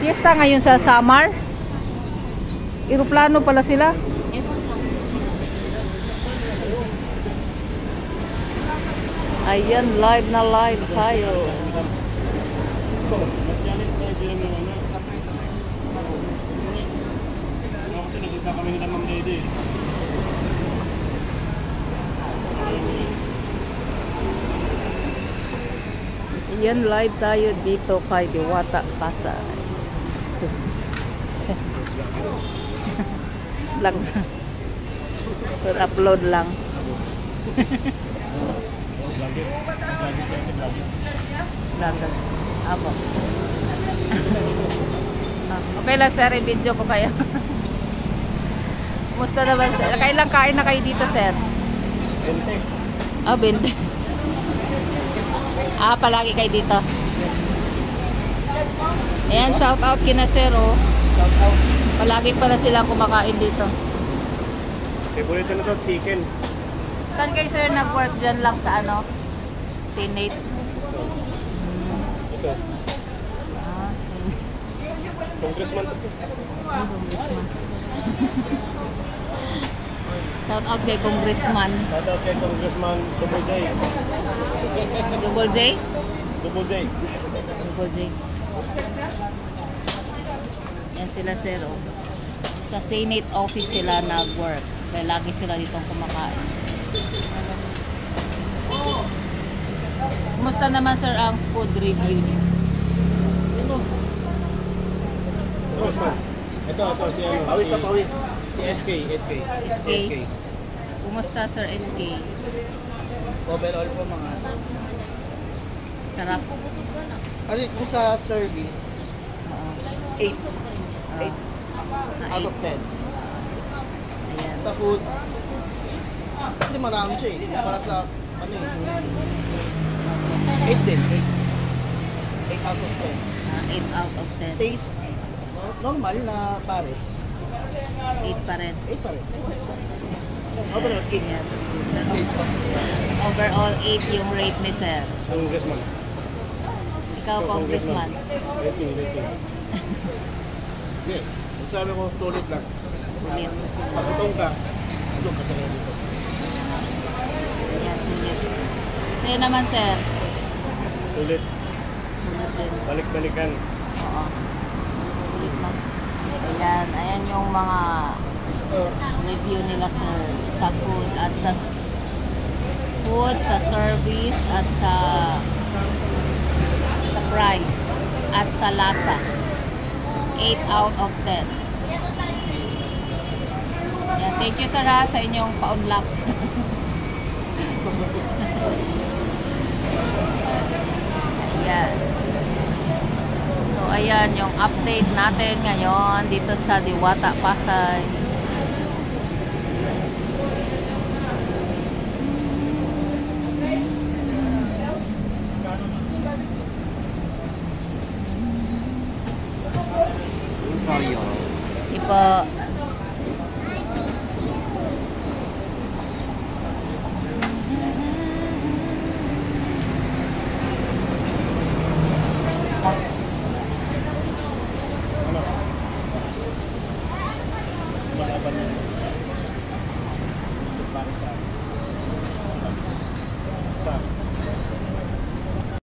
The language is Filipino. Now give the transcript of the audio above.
Fiesta ngayon sa Samar. Eroplano pala sila. Ayan, live na live tayo. Ayan, live tayo dito kay Diwata Pasay. Vlog. Per-upload lang. Vlog. Apo. Okay lang sir, i-video ko kayo. Kumusta naman sir? Kailang kain na kayo dito sir? 20. Ah, 20. Ah, palagi kayo dito. Ayan, shout out kina sir oh. Shout out. Palagi pala silang kumakain dito. Favorite na to, chicken. Saan kayo sir nag-work dyan lang sa ano? Senate? Ito. Ah, Congressman to. ay, congressman. Shout out kay congressman. Shout out kay Congressman Double J. Double J? Double J. Double J. Yan sila sir oh. Sa Senate office sila nag-work. Kaya lagi sila ditong kumakain. Kumusta naman sir ang food review niyo? Ito, si ano? Pawis pa, pawis. Si SK. SK? Kumusta sir SK? Overall po mga Sarap? kasi kung sa service 8 out of 10. Ayan. Sa food kasi marami siya eh para sa ano eh 8 din 8 out of 10. 8 out of 10. Taste normal na pares 8 pa rin. 8 pa rin. Overall 8. Ayan. Overall 8 yung rate ni sir. Congressman. Ikaw congressman. Rating. Yes. Sabi ko, sulit lang. Sulit. Pagkutong ka, doon ka talaga dito. Ayan, sulit. Sa'yo naman sir. Sulit. Sulit din. Balik-balikan. Oo. Sulit lang. Ayan yung mga review nila sir sa food at sa service at sa price at sa lasa. 8 out of 10. Ayan, thank you sir ha sa inyong pa-unlock. Ayan. So ayan yung update natin ngayon dito sa Diwata Pasay. Ipo.